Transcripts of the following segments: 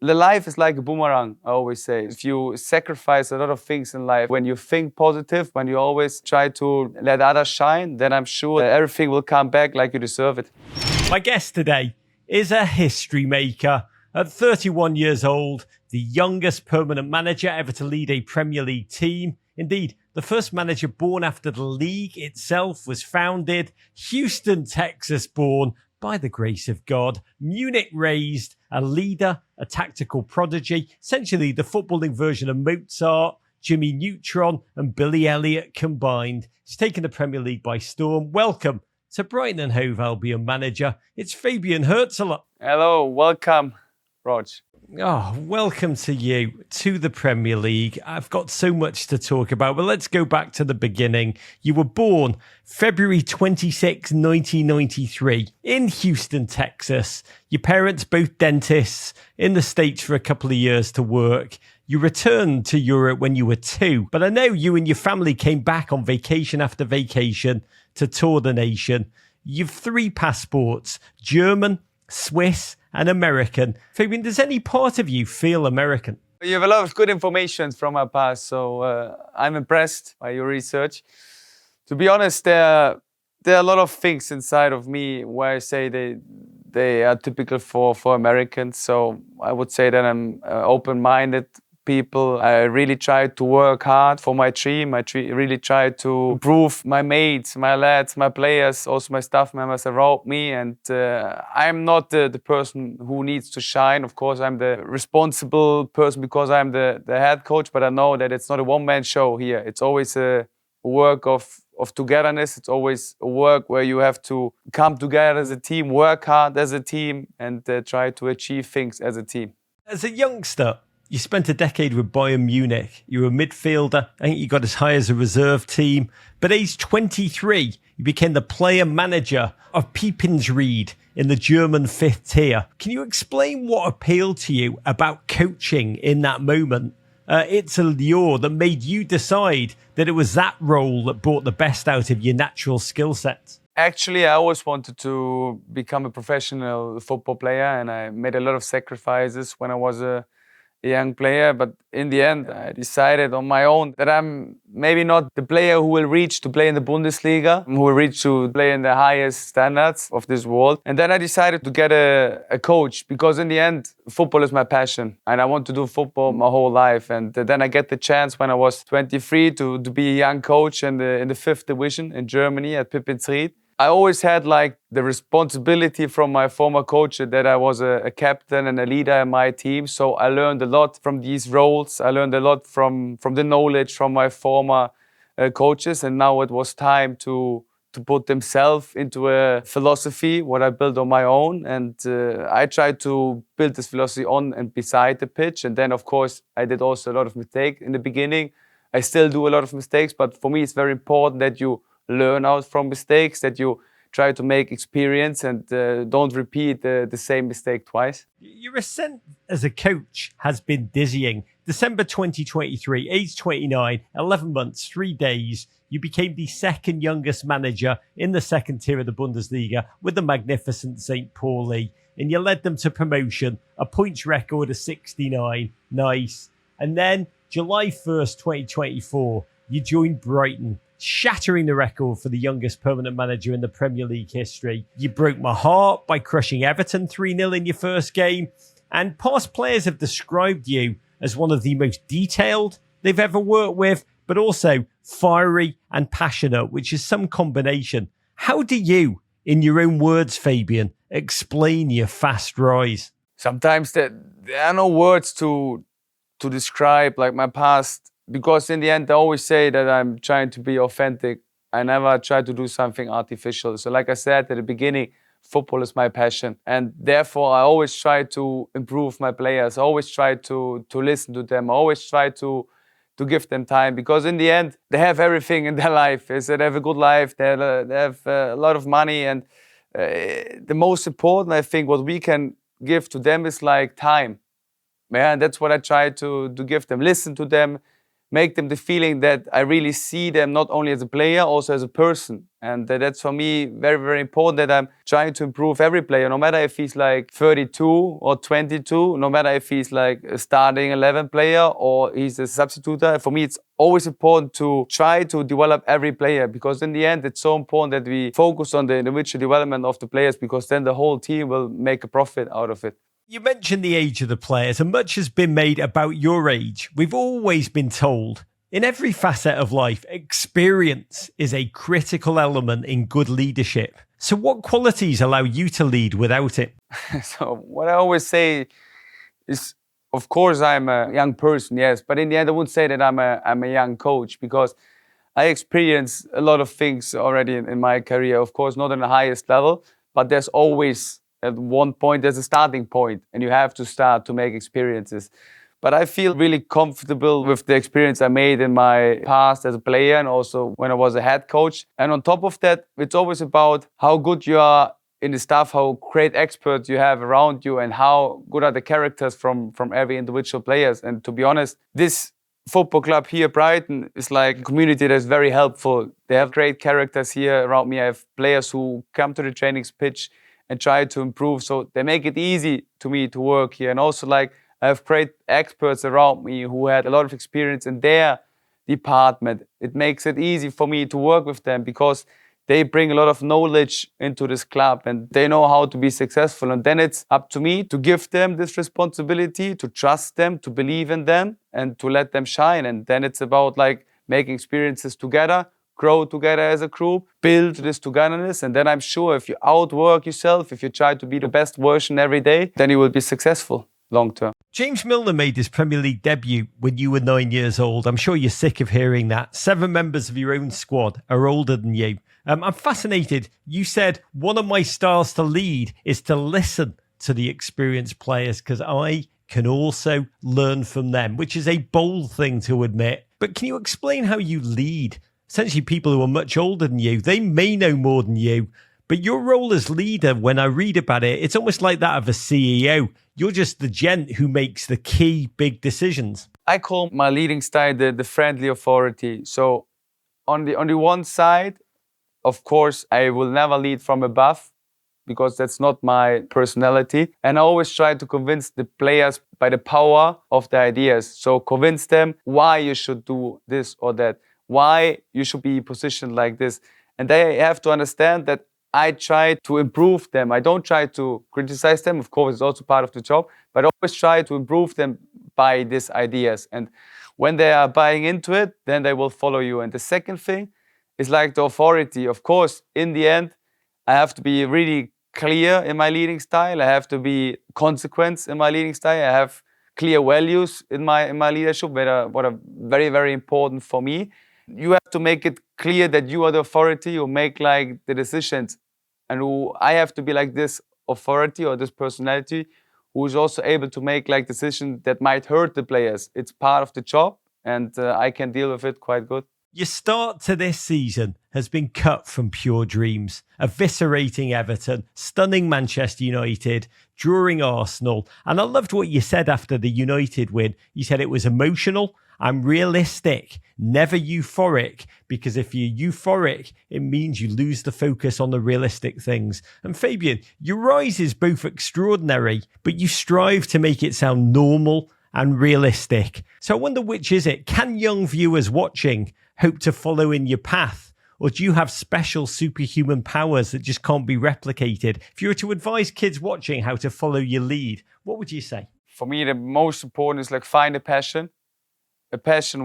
The life is like a boomerang, I always say. If you sacrifice a lot of things in life, when you think positive, when you always try to let others shine, then I'm sure everything will come back like you deserve it. My guest today is a history maker. At 31 years old, the youngest permanent manager ever to lead a Premier League team. Indeed, the first manager born after the league itself was founded. Houston, Texas born, by the grace of God. Munich raised, a leader, a tactical prodigy, essentially the footballing version of Mozart, Jimmy Neutron and Billy Elliot combined. He's taken the Premier League by storm. Welcome to Brighton Hove Albion manager. It's Fabian Hürzeler. Hello, welcome, Rog. Oh, welcome to you, to the Premier League. I've got so much to talk about, but let's go back to the beginning. You were born February 26, 1993 in Houston, Texas. Your parents, both dentists, in the States for a couple of years to work. You returned to Europe when you were 2, but I know you and your family came back on vacation after vacation to tour the nation. You've 3 passports, German, Swiss and American. Fabian, does any part of you feel American? You have a lot of good information from my past, so I'm impressed by your research. To be honest, there are a lot of things inside of me where I say they are typical for Americans. So I would say that I'm open-minded people. I really try to work hard for my team. I really try to improve my mates, my lads, my players, also my staff members around me. And I'm not the person who needs to shine. Of course, I'm the responsible person because I'm the head coach, but I know that it's not a one-man show here. It's always a work of togetherness. It's always a work where you have to come together as a team, work hard as a team, and try to achieve things as a team. As a youngster, you spent a decade with Bayern Munich. You were a midfielder. I think you got as high as a reserve team. But age 23, you became the player manager of Piepinsried in the German 5th tier. Can you explain what appealed to you about coaching in that moment? It's a lure that made you decide that it was that role that brought the best out of your natural skill set. Actually, I always wanted to become a professional football player, and I made a lot of sacrifices when I was a young player, but in the end I decided on my own that I'm maybe not the player who will reach to play in the Bundesliga, who will reach to play in the highest standards of this world. And then I decided to get a coach, because in the end football is my passion and I want to do football my whole life. And then I get the chance when I was 23 to be a young coach in the 5th division in Germany at Piepinsried. I always had like the responsibility from my former coach that I was a captain and a leader in my team. So I learned a lot from these roles. I learned a lot from the knowledge from my former coaches. And now it was time to put themselves into a philosophy, what I built on my own. And I tried to build this philosophy on and beside the pitch. And then, of course, I did also a lot of mistakes in the beginning. I still do a lot of mistakes, but for me, it's very important that you learn out from mistakes, that you try to make experience and don't repeat the same mistake twice. Your ascent as a coach has been dizzying. December 2023, age 29, 11 months, 3 days, you became the second youngest manager in the 2nd tier of the Bundesliga with the magnificent St. Pauli, and you led them to promotion, a points record of 69. Nice. And then July 1st, 2024, you joined Brighton, shattering the record for the youngest permanent manager in the Premier League history. You broke my heart by crushing Everton 3-0 in your first game. And past players have described you as one of the most detailed they've ever worked with, but also fiery and passionate, which is some combination. How do you, in your own words, Fabian, explain your fast rise? Sometimes there are no words to describe like my past, because in the end, I always say that I'm trying to be authentic. I never try to do something artificial. So like I said at the beginning, football is my passion. And therefore, I always try to improve my players. I always try to listen to them. I always try to give them time. Because in the end, they have everything in their life. They have a good life. They have a lot of money. And the most important, I think, what we can give to them is like time. Yeah, and that's what I try to give them. Listen to them. make them the feeling that I really see them not only as a player, also as a person. And that's for me very, very important, that I'm trying to improve every player, no matter if he's like 32 or 22, no matter if he's like a starting 11 player or he's a substituter. For me, it's always important to try to develop every player, because in the end, it's so important that we focus on the individual development of the players, because then the whole team will make a profit out of it. You mentioned the age of the players, and much has been made about your age. We've always been told, in every facet of life, experience is a critical element in good leadership. So what qualities allow you to lead without it? So what I always say is, of course, I'm a young person, yes, but in the end, I wouldn't say that I'm a young coach, because I experienced a lot of things already in my career. Of course, not on the highest level, but there's always at one point, there's a starting point, and you have to start to make experiences. But I feel really comfortable with the experience I made in my past as a player, and also when I was a head coach. And on top of that, it's always about how good you are in the staff, how great experts you have around you, and how good are the characters from every individual players. And to be honest, this football club here, Brighton, is like a community that's very helpful. They have great characters here around me. I have players who come to the training pitch and try to improve. So they make it easy to me to work here. And also, like, I have great experts around me who had a lot of experience in their department. It makes it easy for me to work with them, because they bring a lot of knowledge into this club and they know how to be successful. And then it's up to me to give them this responsibility, to trust them, to believe in them, and to let them shine. And then it's about like making experiences together, grow together as a group, build this togetherness. And then I'm sure if you outwork yourself, if you try to be the best version every day, then you will be successful long term. James Milner made his Premier League debut when you were 9 years old. I'm sure you're sick of hearing that. 7 members of your own squad are older than you. I'm fascinated. You said one of my styles to lead is to listen to the experienced players, because I can also learn from them, which is a bold thing to admit. But can you explain how you lead? Essentially, people who are much older than you, they may know more than you, but your role as leader, when I read about it, it's almost like that of a CEO. You're just the gent who makes the key big decisions. I call my leading style the friendly authority. So on the one side, of course, I will never lead from above, because that's not my personality. And I always try to convince the players by the power of the ideas. So convince them why you should do this or that, why you should be positioned like this. And they have to understand that I try to improve them. I don't try to criticize them. Of course, it's also part of the job, but I always try to improve them by these ideas. And when they are buying into it, then they will follow you. And the second thing is like the authority. Of course, in the end, I have to be really clear in my leading style. I have to be consequent in my leading style. I have clear values in my leadership that are very, very important for me. You have to make it clear that you are the authority who make like the decisions, and who I have to be like this authority or this personality who is also able to make like decisions that might hurt the players. It's part of the job, and I can deal with it quite good. Your start to this season has been cut from pure dreams. Eviscerating Everton, stunning Manchester United, drawing Arsenal. And I loved what you said after the United win. You said it was emotional and realistic, never euphoric, because if you're euphoric, it means you lose the focus on the realistic things. And Fabian, your rise is both extraordinary, but you strive to make it sound normal and realistic. So I wonder, which is it? Can young viewers watching hope to follow in your path? Or do you have special superhuman powers that just can't be replicated? If you were to advise kids watching how to follow your lead, what would you say? For me, the most important is like find a passion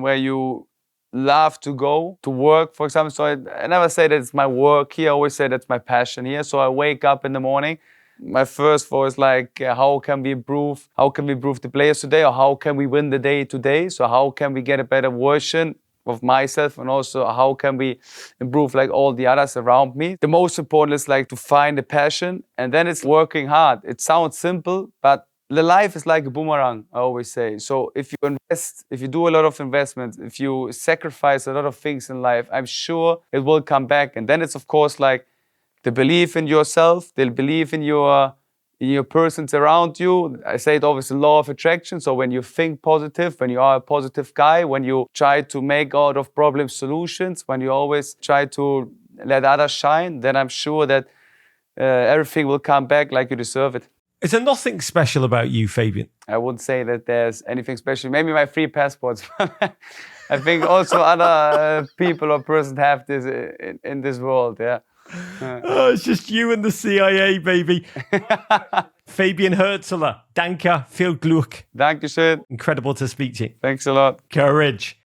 where you love to go to work, for example. So I never say that it's my work here. I always say that's my passion here. So I wake up in the morning. My first thought is like, how can we improve? How can we improve the players today? Or how can we win the day today? So how can we get a better version of myself? And also how can we improve like all the others around me? The most important is like to find a passion, and then it's working hard. It sounds simple, but the life is like a boomerang, I always say. So if you invest, if you do a lot of investments, if you sacrifice a lot of things in life, I'm sure it will come back. And then it's of course like the belief in yourself, the belief in your in your persons around you. I say it always the law of attraction. So when you think positive, when you are a positive guy, when you try to make out of problems solutions, when you always try to let others shine, then I'm sure that everything will come back like you deserve it. Is there nothing special about you, Fabian? I wouldn't say that there's anything special. Maybe my 3 passports. I think also other people or persons have this in this world, yeah. Oh, it's just you and the CIA, baby. Fabian Hürzeler, danke, viel Glück. Dankeschön. Incredible to speak to you. Thanks a lot. Courage.